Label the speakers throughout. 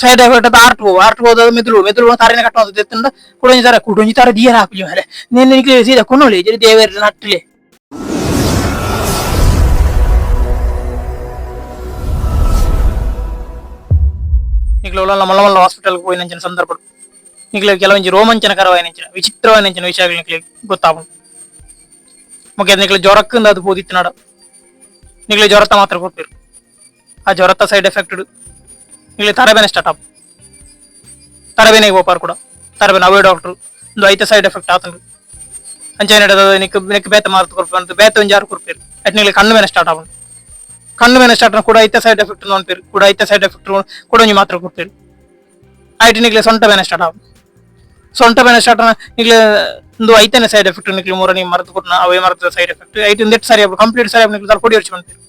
Speaker 1: side effect art ಹೋದ ಮೆದುಳು ತಾರಿನ ಕಟ್ಟುವಂತ ಕುಡೊಂಜಿ ತರ ದಿಯರ್ ಹಾಕಲಿ ಮೇಲೆ ನೀನು ಸೀದಾ ಕೊನೋಳಿ ದೇವರ ನಟ್ಟಲೆ మళ్ళీ హాస్పిటల్కి పోయిన సందర్భం నీకు ಕೆಲವೊಂದು ರೋಮಾಂಚನಕರವಾದ ವಿಚಿತ್ರವಾದ ವಿಷಯಗಳು ನಿಕ್ಲೆ ಗೊತ್ತಾಗ ಮುಖ್ಯ ನಿಕ್ಲೆ ಜ್ವರಕ್ಕಿಂದ ಅದು ಬೋದಿತ್ತಿನಾಡ ನಿಕ್ಲೆ ಜ್ವರತ ಮಾತ್ರ ಕೊಡ್ತೀರು ಆ ಜ್ವರತ ಸೈಡ್ ಎಫೆಕ್ಟ್ ನಿಕ್ಲೆ ತರಬೇನೆ ಸ್ಟಾರ್ಟ್ ಆಪ್ ತರಬೇನೆಗೆ ಹೋಪಾರು ಕೂಡ ತರಬೇನೆ ಅವೇ ಡಾಕ್ಟರ್ ಒಂದು ಐತೆ ಸೈಡ್ ಎಫೆಕ್ಟ್ ಆತಂಡು ಅಂಚೆ ನಿಕ್ ಬೇತ ಮಾರ್ತು ಕೊಡ್ಬೇಕು ಬೇತ ಒಂದು ಜಾರು ಕೊಡ್ತೀರು ಅಟ್ ನಿಕ್ಲೆ ಕಣ್ಣು ಬೇನೆ ಸ್ಟಾರ್ಟ್ ಆಗ ಕಣ್ಣು ಮೇಲೆ ಸ್ಟಾರ್ಟ್ ಕೂಡ ಐತೆ ಸೈಡ್ ಎಫೆಕ್ಟ್ ನೋಡ್ತೀರಿ ಕೂಡ ಐತೆ ಸೈಡ್ ಎಫೆಕ್ಟ್ ಕೂಡ ನೀವು ಮಾತ್ರ ಕೊಡ್ತೀರಿ ಐಟಿ ನಿಕ್ಲೆ ಸೊಂಟ ಬೇನೆ ಸ್ಟಾರ್ಟ್ ಆಗ ಸೊಂಟ ಬೇನೆ ಸ್ಟಾರ್ಟ್ ನಿಕ್ಲೆ ಒಂದು ಐತನೇ ಸೈಡ್ ಎಫೆಕ್ಟ್ ನಿಕ್ಲೆ ಮೂರ ನೀವು ಮರೆತು ಕೊಟ್ಟು ಅವೇ ಮರೆತ ಸೈಡ್ ಎಫೆಕ್ಟ್ ಐಟಿ ಒಂದು ಸರಿ ಕಂಪ್ಲೀಟ್ ಸರಿ ನಿಕ್ಲೆ ಕೊಡಿ ಹೊಡ್ಸಿ ಬಂತೀರಿ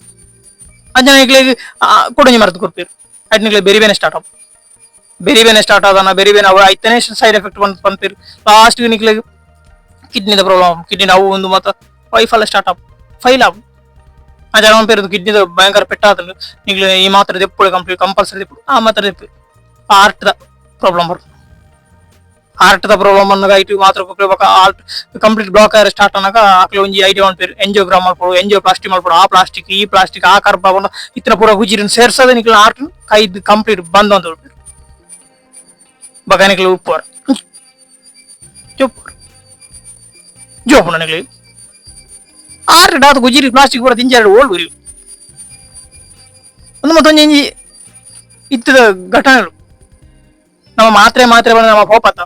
Speaker 1: ಅಂಜನ ನಿಕ್ಲೆ ಕೂಡ ನೀವು ಮರೆತು ಕೊಡ್ತೀರಿ ಐಟಿ ನಿಕ್ಲೆ ಬೇರೆ ಬೇನೆ ಸ್ಟಾರ್ಟ್ ಆಗ ಬೇರೆ ಬೇನೆ ಸ್ಟಾರ್ಟ್ ಆದನ ಬೇರೆ ಬೇನೆ ಅವು ಐತನೇ ಸೈಡ್ ಎಫೆಕ್ಟ್ ಬಂತೀರಿ ಲಾಸ್ಟ್ಗೆ ನಿಕ್ಲೆ ಕಿಡ್ನಿದ ಪ್ರಾಬ್ಲಮ್ ಕಿಡ್ನಿ ನಾವು ಒಂದು ಮಾತ್ರ ವೈಫಲ್ ಸ್ಟಾರ್ಟ್ ಆಗ ಫೈಲ್ ಆಗ ಆ ಜನ ಪೇರು ಕಿಡ್ನಿದ ಭಯಂಕರ ಪೆಟ್ಟಾದ ನಿಕ್ಲೆ ಈ ಮಾತ್ರ ದೆಪ್ಪುಳು ಕಂಪ್ಲೀಟ್ ಕಂಪಲ್ಸರಿ ದೆಪ್ಪುಳು ಆ ಮಾತ್ರ ದೆಪ್ಪು ಹಾರ್ಟ್ ಪ್ರಾಬ್ಲಮ್ ಬರ್ತದೆ ಹಾರ್ಟ್ ಪ್ರಾಬ್ಲಮ್ ಅನ್ನಾಗ ಐಟಿ ಮಾತ್ರ ಹಾರ್ಟ್ ಕಂಪ್ಲೀಟ್ ಬ್ಲಾಕ್ ಆದ್ರೆ ಸ್ಟಾರ್ಟ್ ಅನ್ನಾಗ ಆಕಲೆ ಒಂಜಿ ಐಟಿ ಮಾಡ್ಪೇರು ಎಂಜಿಯೋಗ್ರಾಮ್ ಮಾಡ್ಬೋದು ಎಂಜಿಯೋ ಪ್ಲಾಸ್ಟಿಕ್ ಮಾಡ್ಬೋದು ಆ ಪ್ಲಾಸ್ಟಿಕ್ ಈ ಪ್ಲಾಸ್ಟಿಕ್ ಆ ಕರ್ಬ ಬಂದ ಇತರ ಪೂರ ಗುಜಿರಿನ ಸೇರ್ಸೋದೇ ನಿಕ್ಲೆ ಹಾರ್ಟ್ ಕೈದು ಕಂಪ್ಲೀಟ್ ಬಂದ್ ಅಂತ ಹೇಳ್ಬೇಕು ಬಗ ನಿಕ್ಲೆ ಉಪ್ಪುವರ ಜೋಪುಣ ನಿಕ್ಲೆ ಆರ್ಟ್ ಡಾತ್ ಗುಜಿರಿ ಪ್ಲಾಸ್ಟಿಕ್ ಪೂರ ತಿಂಜಾರು ಓಲ್ಡ್ ಉರಿ ಒಂದು ಮತ್ತೊಂದು ಇತ್ತದ ಘಟನೆಗಳು ನಮ್ಮ ಮಾತ್ರೆ ಬಂದ ನಮ್ಮ ಹೋಪತ್ತ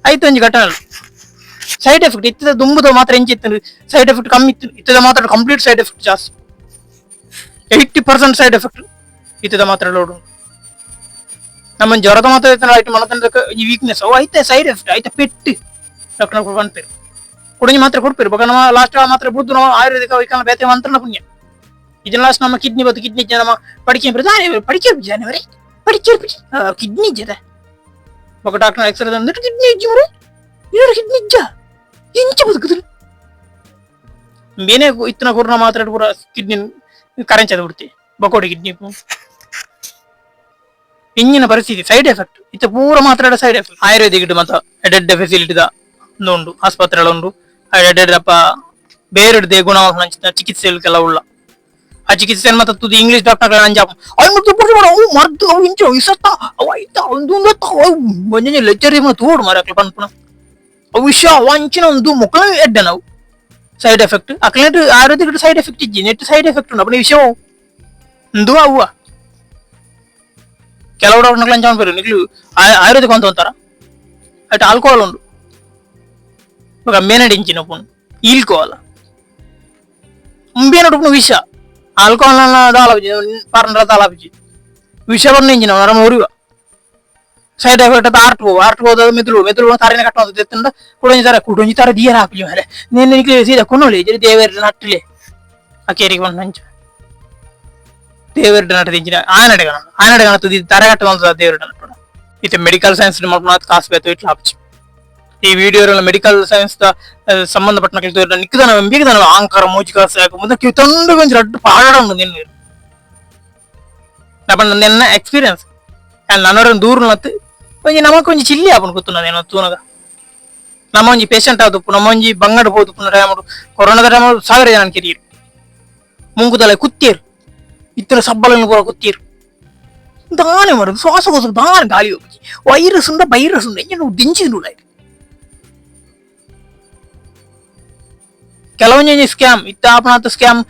Speaker 1: ಆಯ್ತು ಒಂಜಿ ಘಟನೆಗಳು ಸೈಡ್ ಎಫೆಕ್ಟ್ ಇತ್ತದ ದುಂಬುದ ಮಾತ್ರ ಎಂಚಿ ಇತ್ತು ಸೈಡ್ ಎಫೆಕ್ಟ್ ಕಮ್ಮಿ ಇತ್ತು ಇತ್ತದ ಮಾತ್ರ ಕಂಪ್ಲೀಟ್ ಸೈಡ್ ಎಫೆಕ್ಟ್ ಜಾಸ್ತಿ 80% ಸೈಡ್ ಎಫೆಕ್ಟ್ ಇತ್ತದ ಮಾತ್ರ ಲೋಡು ನಮ್ಮ ಜ್ವರದ ಮಾತ್ರ ಐತೆ ಮನತನ ಈ ವೀಕ್ನೆಸ್ ಅವು ಐತೆ ಸೈಡ್ ಎಫೆಕ್ಟ್ ಐತೆ ಪೆಟ್ಟು ಡಾಕ್ಟರ್ ಕೊಡ್ಪೇರು ಕುಡಿഞ്ഞ് ಮಾತ್ರ ಕೊಡ್ಪೇರು ಬಗ ನಮ್ಮ ಲಾಸ್ಟ್ ಮಾತ್ರ ಬುದ್ದು ನಾವು ಆಯುರ್ವೇದಿಕ ವೈಕಲ್ಯ ಬೇತೆ ಮಂತ್ರನ ಪುಣ್ಯ ಇದನ್ನ ಲಾಸ್ಟ್ ನಮ್ಮ ಕಿಡ್ನಿ ಬತ್ತು ಕಿಡ್ನಿ ನಮ್ಮ പഠിക്കാൻ ಕಿಡ್ನಿ ಇಜ್ಜದ ಬಗ ಡಾಕ್ಟರ್ ಎಕ್ಸ್ರೇ ತಂದಿಟ್ಟು ಕಿಡ್ನಿ ಇಜ್ಜಿ ಮರೆ ಇವರು ಕಿಡ್ನಿ ಇಜ್ಜ ಎಂಚ ಬದುಕಿದ್ರು ಬೇನೆ ಇತ್ತನ ಕೊರೋನಾ ಮಾತ್ರ ಪೂರ ಕಿಡ್ನಿ ಕರೆಂಚದ ಬಿಡ್ತಿ ಬಕೋಡಿ ಕಿಡ್ನಿ ಇಂಜಿನ ಪರಿಸ್ಥಿತಿ ಸೈಡ್ ಎಫೆಕ್ಟ್ ಇತ್ತ ಪೂರ ಮಾತ್ರ ಸೈಡ್ ಎಫೆಕ್ಟ್ ಆಯುರ್ವೇದಿಕ್ ಮತ್ತ ಎಡೆಡ್ ಫೆಸಿಲಿಟಿದ ಉಂಡು ಆಸ್ಪತ್ರೆಗಳು ಅಪ್ಪ ಬೇರೆ ಗುಣವಾದ ಚಿಕಿತ್ಸೆಗಳ ಉಳ್ಳ ಆ ಚಿಕಿತ್ಸೆ ಮತ್ತೆ ತುದಿ ಇಂಗ್ಲಿಷ್ ಡಾಕ್ಟರ್ ಅಂಜಾಪ ಮರ್ದು ಇಂಚು ಇಸತ್ತ ಅವಾಯ್ತಾ ಒಂದು ಲೆಚ್ಚರಿ ತೋಡು ಮರಕ್ಲೆ ಪನ್ಪುನ ಅವು ವಿಷಯ ಅವಂಚಿನ ಒಂದು ಮುಕ್ಕಳ ಎಡ್ಡ ನಾವು ಸೈಡ್ ಎಫೆಕ್ಟ್ ಅಕ್ಲೆಟ್ ಆಯುರ್ವೇದಿಕ್ ಸೈಡ್ ಎಫೆಕ್ಟ್ ಇಜ್ಜಿ ನೆಟ್ ಸೈಡ್ ಎಫೆಕ್ಟ್ ಉಂಡು ಅಪ್ಪ ವಿಷಯ ಒಂದು ಅವ್ವ ಕೆಲವು ಡಾಕ್ಟರ್ ಅಂಜಾಪ ಬೇರೆ ನಿಗ್ಲು ಆಯುರ್ವೇದಿಕ್ ಅಂತ ಅಂತಾರ ಅಟ್ ಆಲ್ಕೋಹಾಲ್ ಉಂಡು ఒక మేనడించినప్పుడు ఈల్కోవాల ఉంబేనప్పుడు విష ఆల్కోహాల్ పరంగా తాలాపించి విష వర్ణించిన నరం ఊరుగా సైడ్ ఎఫెక్ట్ ఆర్ట్ ಹೋದ ಮೆದುಳು ತಾರಿನ ಕಟ್ಟುವಂತ ತೆತ್ತಂಡ ಕುಡೊಂಜಿ ತರ ದಿಯರ್ ಹಾಕಲಿ ಮೇಲೆ ನೀನು ನಿಕ್ಲೆ ಸೀದಾ ಕೊನೋಳಿ ದೇವರ ನಟ್ಟಲೆ ಆ ಕೇರಿಗೆ ಬಂದು ನಂಚ ದೇವರ ನಟ ದಿಂಚಿನ ಆಯನಡೆ ತುದಿ ತರ ಕಟ್ಟುವಂತ ದೇವರ ನಟ ಇತ್ತೆ ಮೆಡಿಕಲ್ ಸೈನ್ಸ್ ಮಾಡ್ಕೊಂಡು ಕಾಸು ಬೇತು ಇಟ್ಲ ಹಾಪಿச்சு ಈ ವಿಡಿಯೋ ಮೆಡಿಕಲ್ ಸೈನ್ಸ್ ಸಂಬಂಧಪಟ್ಟ ನಿಕ್ಕದ ಎಂಬಿಗದ ಆಂಕಾರ ಮೂಜಿಕ ಮುಂದೆ ತಂಡು ಕೊಂಚ ರಡ್ಡು ಪಾಡ ಉಂಡು ನಿನ್ನ ನನ್ನ ಎಕ್ಸ್ಪೀರಿಯನ್ಸ್ ನನ್ನವರ ದೂರ ನತ್ತು ಒಂಜಿ ನಮಕ್ ಒಂಜಿ ಚಿಲ್ಲಿ ಆಪನ್ ಕೂತುನದೇನೋ ತೂನಗ ನಮ್ಮ ಒಂಜಿ ಪೇಷಂಟ್ ಆದುಪ್ಪು ನಮ್ಮ ಒಂಜಿ ಬಂಗಡ ಹೋದುಪ್ಪುನ ಟೈಮಡು ಕೊರೋನಾದ ಟೈಮಡು 1000 ಜನ ಕಿರಿಯರು ಮುಂಗುದಲೆ ಕುತ್ತೀರು ಇತ್ತಿನ ಸಬ್ಬಲನ್ನು ಪೂರ ಕುತ್ತೀರು ದಾನೆ ಮಾಡುದು ಶ್ವಾಸಕೋಶ ದಾನೆ ಗಾಳಿ ಹೋಗಿ ವೈರಸ್ ಉಂಡ ಬೈರಸ್ ಉಂಡ ಏನು ದಿಂಚಿದು ಕೆಲವೊಂದು ಸ್ಕ್ಯಾಮ್ ಇತ್ತ ಆಪನಾಥ ಸ್ಕ್ಯಾಮ್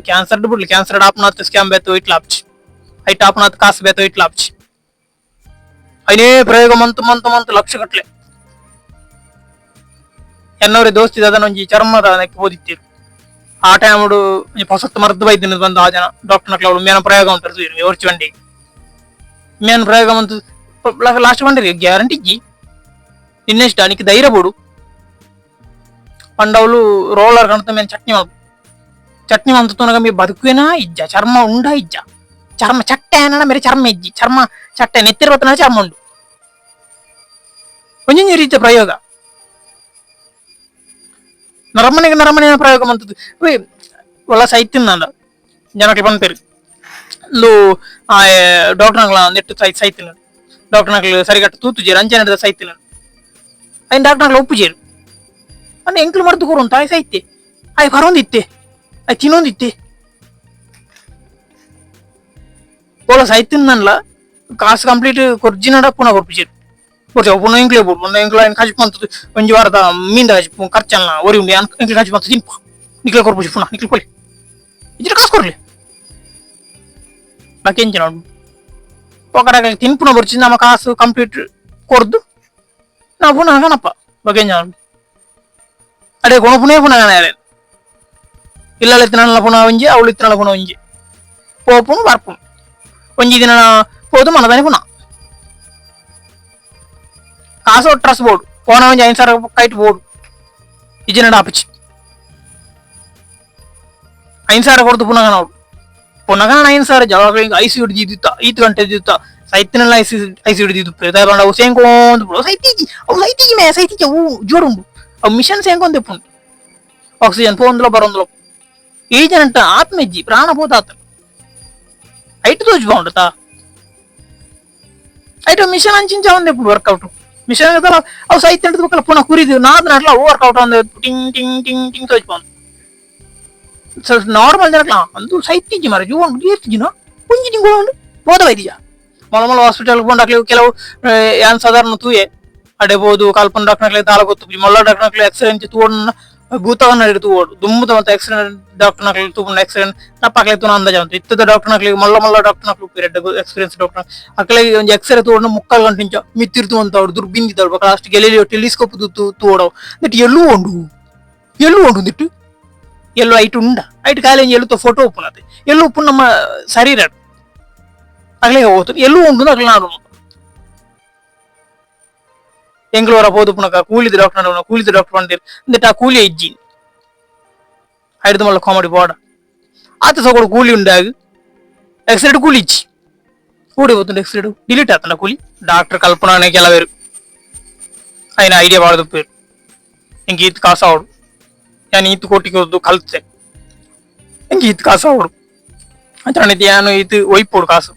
Speaker 1: ಕ್ಯಾನ್ಸರ್ ಬಿಡ್ಲಿ ಕ್ಯಾನ್ಸರ್ ಆಪನಾಥ ಸ್ಕ್ಯಾಮ್ ಬೇತು ಇಟ್ಲ ಆಪ್ಚಿ ಐಟ್ ಆಪನಾಥ ಕಾಸು ಬೇತು ಇಟ್ಲ ಆಪ್ಚಿ ಐನೇ ಪ್ರಯೋಗ ಮಂತು ಲಕ್ಷ ಗಟ್ಲೆ ಎನ್ನವ್ರೆ ದೋಸ್ತಿದ ಅದನ್ನೊಂಜಿ ಚರ್ಮದ ಓದಿತ್ತೀರು ಆ ಟೈಮಡು ಹೊಸತ್ತು ಮರದ್ದು ಬೈದಿನ ಬಂದು ಆ ಜನ ಡಾಕ್ಟರ್ ನಕ್ಲ ಅವಳು ಮೇನ ಪ್ರಯೋಗ ಉಂಟು ಓರ್ಚಿ ಬಂಡಿ ಮೇನ್ ಪ್ರಯೋಗ ಮಂತು ಲಾಸ್ಟ್ ಬಂಡಿರಿ ಗ್ಯಾರಂಟಿ ಇಜ್ಜಿ ಇನ್ನೆಷ್ಟ ನಿಕ್ಕೆ ಧೈರ್ಯ ಬೋಡು పండవులు రోలర్ కనుక మేము చట్నీ వంతుతున్నా మీ బతుకునా ఇజ్జ చర్మ ఉండ ఇజ్జ చర్మ చట్ట అయినా మీరు చర్మ ఇజ్జి చర్మ చట్ట నెత్తిరబోతున్నా చర్మ ఉండు కొంచెం ರೀತಿಯ ಪ್ರಯೋಗ ನರಮನೆಗೆ ಪ್ರಯೋಗ ಅಂತದ್ದು ಒಳ್ಳ ಸೈತಿನ ಜನಕ್ಕೆ ಬಂದ್ಪೇರು ಇಂದು ಡಾಕ್ಟರ್ ನೆಟ್ಟು ಸೈತಿಲ್ಲ ಡಾಕ್ಟರ್ ಸರಿಗಟ್ಟ ತೂತುಜೇರು ಅಂಚೆ ನಡೆದ ಸೈತಿಲ್ಲ ಅಯ್ಯ ಡಾಕ್ಟರ್ ಒಪ್ಪುಜೇರು ಅನ್ನ ಎಂಕ್ಲು ಮರ್ದು ಕೊರುಂತ ಆಯ್ ಸೈತೆ ಆಯ್ ಕರೊಂದಿತ್ತೆ ಆಯ್ ತಿನ್ನೊಂದಿತ್ತೆ ಓಲ ಸೈತಿನ್ನಲ್ಲ ಕಾಸು ಕಂಪ್ಲೀಟ್ ಕೊರ್ಜಿನಡ ಪುನಃ ಕೊರ್ಪಿಜೇರು ಕೊರ್ಚ ಪುನಃ ಎಂಕ್ಲೆ ಬೋಡು ಪುನಃ ಎಂಕ್ಲ ಕಾಜಿ ಪಂತು ಒಂಜಿ ವಾರದ ಮೀಂದ ಕಾಜಿ ಖರ್ಚಲ್ಲ ಒರಿ ಉಂಡೆ ಎಂಕ್ಲೆ ಕಾಜಿ ಪಂತು ತಿನ್ಪ ನಿಕ್ಲೆ ಕೊರ್ಪುಜಿ ಪುನಃ ನಿಕ್ಲೆ ಕೊಲಿ ಇದ್ರ ಕಾಸು ಕೊರ್ಲಿ ಬಾಕೆಂಚ ನೋಡು ఒకటి తిన్పున వచ్చింది ನಮ್ಮ ಕಾಸು ಕಂಪ್ಲೀಟ್ ಕೊರ್ದು ನಾವು ಪುನಃ ಕಣಪ್ಪ ಬಗೆಂಜ ಅಡೆ ಕೊಣಪುನೇ ಪುನಃ ಕಣ ಇಲ್ಲ ಎತ್ತಿನ ಪುನಃ ಒಂಜಿ ಅವಳು ಇತ್ತಿನ ಪುನಃ ಒಂಜಿ పోపును వర్పును ಒಂಜಿ ದಿನ పోదు మనదని ಪುನಃ ಕಾಸು ಟ್ರಸ್ ಬೋರ್ಡು ಪೋನ ಒಂಜಿ 5,000 ಕೈಟ್ ಬೋರ್ಡು ಇಜಿನ ಆಪಿಚಿ 5,000 ಕೊಡ್ದು ಪುನಃ ನಾವು ಪುನಃ 5,000 ಜವಾಬ್ ಐಸಿ ಹಿಡಿದಿತ್ತ 5 ಗಂಟೆ ದಿತ್ತ ಸೈತಿನೆಲ್ಲ ಐಸಿ ಹಿಡಿದಿದ್ದು ಪ್ರಧಾನ ಅವು ಸೇಂಕೊಂದು ಬಿಡು ಸೈತಿಗೆ ಮೇ ಸೈತಿಗೆ ಅವು ಜೋಡುಂಡು ಅವು ಮಿಷನ್ ಸೇಂಕೊಂದು ಪುಂಡು ಆಕ್ಸಿಜನ್ ಪೋಂದ್ಲೋ ಬರೋಂದ್ಲೋ ಈ ಜನಂಟ ಆತ್ಮೆಜ್ಜಿ ಪ್ರಾಣ పోతాత ಐಟ್ ತೋಜ್ ಬಾಂಡುತ್ತಾ ಐಟ್ ಮಿಷನ್ ಅಂಚಿಂಚ ಒಂದೇ ಪುಡು ವರ್ಕೌಟ್ ಮಿಷನ್ ಅದಲ್ಲ ಅವು ಸೈತ್ ಹಿಡಿದು ಪುನಃ ಕುರಿದು ನಾದ್ ನಟ್ಲ ವರ್ಕೌಟ್ ಒಂದು ಟಿಂಗ್ ಟಿಂಗ್ ಟಿಂಗ್ ಟಿಂಗ್ ತೋಜ್ ಬಾಂಡು ನಾರ್ಮಲ್ ಜನಕ್ಲ ಅಂದು ಸೈತಿಜ್ಜಿ ಮರ ಜೀವ ಏರ್ತಿಜಿನ ಒಂಜಿ ತಿಂಗಳು ಬೋದವೈದಿಜ ಮೊಳಮೊಳ ಹಾಸ್ಪಿಟಲ್ ಕೊಂಡಾಕ್ಲಿ ಕೆಲವು ಯಾನ್ ಸಾಧಾರಣ ತೂಯೆ ಅಡೆಬಹುದು ಕಲ್ಪನ ಡಾಕ್ಟರ್ಲೆ ತಾಲ ಗೊತ್ತು ಮೊಲ್ಲ ಡಾಕ್ಟರ್ಲೆ ಆಕ್ಸಿಡೆಂಟ್ ತೂವಣ್ಣ ಭೂತವನ್ನ ಹಿಡಿದು ತೂವೋಡು ದುಮ್ಮದ ಮತ್ತೆ ಆಕ್ಸಿಡೆಂಟ್ ಡಾಕ್ಟರ್ನಾಕ್ಲಿ ತೂಕೊಂಡು ಆಕ್ಸಿಡೆಂಟ್ ತಪ್ಪಾಕ್ಲಿ ತೂನ ಅಂದಾಜ ಅಂತ ಇತ್ತದ ಡಾಕ್ಟರ್ನಾಕ್ಲಿ ಮೊಲ್ಲ ಮೊಲ್ಲ ಡಾಕ್ಟರ್ನಾಕ್ಲಿ ಪೀರಿಯಡ್ ಎಕ್ಸ್ಪೀರಿಯನ್ಸ್ ಡಾಕ್ಟರ್ ಅಕ್ಲೆ ಒಂದು ಎಕ್ಸ್ರೇ ತೂವಣ್ಣ 3 ಗಂಟೆಂಚ ಮಿತ್ತಿರ್ತು ಅಂತ ಅವ್ರು ದುರ್ಬಿಂದಿದ್ದವ್ರು ಲಾಸ್ಟ್ ಗೆಲೆಲಿ ಟೆಲಿಸ್ಕೋಪ್ ತೂವೋಡವು ದಟ್ ಎಲ್ಲೂ ಉಂಡು ದಿಟ್ಟು ಎಲ್ಲೋ ಐಟ್ ಉಂಡ ಐಟ್ ಕಾಲೇಜ್ ಎಲ್ಲುತ್ತ ಫೋಟೋ ಉಪ್ಪುನತೆ ಎಲ್ಲೂ ಉಪ್ಪು ನಮ್ಮ ಶರೀರ ಅಗ್ಲೇ ಹೋಗ್ತು ಎಲ್ಲೂ ಉಂಟು ಅಗ್ಲ ನಾಡು ಎಂಗ್ಳೂರ ಹೋದು ಪುನಕ ಕೂಲಿದ ಡಾಕ್ಟರ್ ಬಂದಿರ್ ಅಂದಿಟ್ಟು ಆ ಕೂಲಿ ಇಜ್ಜಿ ಐದು ಮಲ್ಲ ಕಾಮಿಡಿ ಬೋಡ ಆತ ಸಗೋಡು ಕೂಲಿ ಉಂಡಾಗ ಎಕ್ಸ್ರೇಡ್ ಕೂಲಿ ಇಜ್ಜಿ ಕೂಡಿ ಹೋಗ್ತು ಎಕ್ಸ್ರೇಡ್ ಡಿಲೀಟ್ ಆತನ ಕೂಲಿ ಡಾಕ್ಟರ್ ಕಲ್ಪನೆ ಕೆಲವೇರು అయిన ఐడియా వాడదు పేరు ఇంక ఈత్ కాసావుడు ഞാൻ ഈത്ത് കൊട്ടിക്കൊടുത്തു കൽത്തെ എനിക്ക് ഈത്ത് കാസാവുడు ಅಂತಾನೆ ನಾನು ಈತ್ ಒಯ್ಪೋಡು ಕಾಸು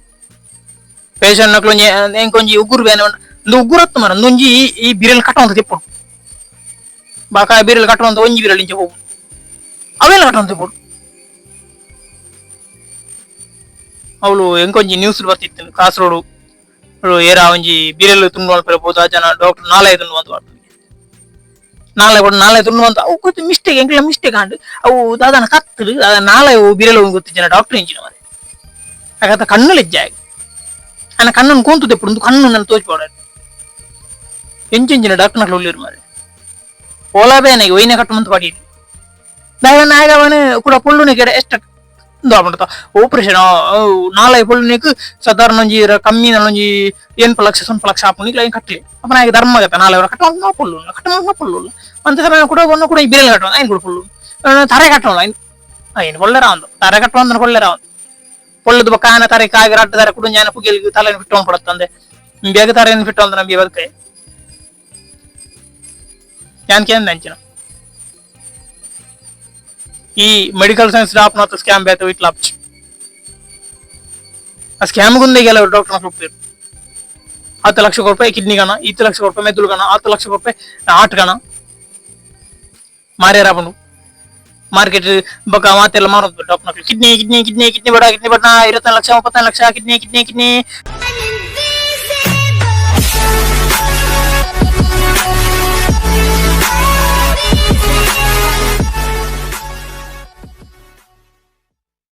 Speaker 1: ಪೇಷಂಟ್ ನಕ್ಲು ಎಂಕೊಂಜಿ ಉಗುರು ಬೇನೆ ಒಂದು ಉಗುರತ್ತು ಮರ ಒಂದೊಂಜಿ ಈ ಬಿರಲ್ ಕಟ್ಟುವಂತ ತಿಪ್ಪುಡು ಬಾಕ ಬಿರಲ್ ಕಟ್ಟುವಂತ ಒಂಜಿ ಬಿರಲ್ ಇಂಚೆ ಹೋಗು ಅವೆಲ್ಲ ಕಟ್ಟುವಂತ ತಿಪ್ಪುಡು ಅವಳು ಎಂಕೊಂಜಿ ನ್ಯೂಸ್ ಬರ್ತಿತ್ತು ಕಾಸರೋಡು ಏರ ಒಂಜಿ ಬಿರಲ್ ತುಂಡು ಮಲ್ಪರಬಹುದು ಜನ ಡಾಕ್ಟರ್ 4-5 ಅಂತ ನಾಳೆ ತುಂಡು ಅಂತ ಅವು ಗೊತ್ತು ಮಿಸ್ಟೇಕ್ ಎಂಕ್ಲ ಮಿಸ್ಟೇಕ್ ಆಂಡು ಅವು ದಾದನ ಕತ್ತಲು ನಾಳೆ ಬಿರಲು ಗೊತ್ತು ಜನ ಡಾಕ್ಟರ್ ಇಂಚಿನ ಮರೆ ಹಾಗಾದ ಕಣ್ಣು ಲೆಜ್ಜಾಗಿ ನನ್ನ ಕಣ್ಣನ್ನು ಕೂಂತು ತೆಪ್ಪಡು ಕಣ್ಣು ನನ್ನ ತೋಚ್ಬೋಡ ಎಂಚಿನ ಡಾಕ್ಟರ್ ನಕ್ಲು ಒಳ್ಳಿರು ಮಾರೆ ಓಲಾಬೇನಾಗಿ ಒಯ್ನೆ ಕಟ್ಟುವಂತ ಪಡೀರಿ ಬೇಗನ ಆಗ ಅವನು ಕೂಡ ಪೊಳ್ಳುನೆ ಕೆಡೆ ಎಷ್ಟು ಮಾಡ್ತಾ ಆಪರೇಷನ್ ನಾಳೆ ಪೊಳ್ಳುನಿಕ್ ಸಾಧಾರಣ ಒಂಜಿ ಕಮ್ಮಿ ಒಂಜಿ 8 ಲಕ್ಷ 9 ಲಕ್ಷ ಆಪುನಿ ಕ್ಲೈನ್ ಕಟ್ಟಲಿ ಅಪ್ಪನ ಆಗ ಧರ್ಮಗತ ನಾಳೆ ಅವರ ಕಟ್ಟುವಂತ ನಾ ಪೊಳ್ಳು ಅಂತ ಸಮಯ ಕೂಡ ಒಂದು ಕೂಡ ಬಿರಲ್ ಕಟ್ಟುವ ಐನ್ ಕೂಡ ಪೊಳ್ಳು ತರೆ ಕಟ್ಟೋಣ ಐನ್ ಒಳ್ಳೆರ ಒಂದು ತರೆ ಕಟ್ಟುವಂತ ಒಳ್ಳೆರ ಒಂದು ಪೊಳ್ಳುದು ಕಾನ ತರೆ ಕಾಗಿ ರಟ್ಟ ತಾರೆ ಕುಡು ಜಾನ ಪುಗಿಲ್ ತಲೆಯನ್ನು ಬಿಟ್ಟೊಂಡು ಕೊಡುತ್ತಂದೆ ಬೇಗ ತರೆಯನ್ನು ಬಿಟ್ಟು ಅಂದ್ರೆ ನಮಗೆ ಬದುಕೆ ಯಾನ್ ಕೇಂದ್ರ ಅಂಚಿನ ಈ ಮೆಡಿಕಲ್ ಸೈನ್ಸ್ ಡಾಕ್ಟರ್ ಸ್ಕ್ಯಾಮ್ ಬೇತ ಇಟ್ಲ ಆ ಸ್ಕ್ಯಾಮ್ ಗುಂದೆ ಕೆಲವು ಡಾಕ್ಟರ್ ಹೋಗ್ತಾರೆ 10 ಲಕ್ಷ ರೂಪಾಯಿ ಕಿಡ್ನಿ ಗಣ 20 ಲಕ್ಷ ರೂಪಾಯಿ ಮೆದುಳು ಗಣ 10 ಲಕ್ಷ ರೂಪಾಯಿ ಆಟ ಗಣ ಮಾರ್ಯಾರ ಬಂದು ಮಾರ್ಕೆಟ್ ಬಕ ಮಾತೆಲ್ಲ ಮಾರೋದು ಡಾಕ್ಟರ್ ಕಿಡ್ನಿ ಬೇಡ 25 ಲಕ್ಷ 35 ಲಕ್ಷ ಕಿಡ್ನಿ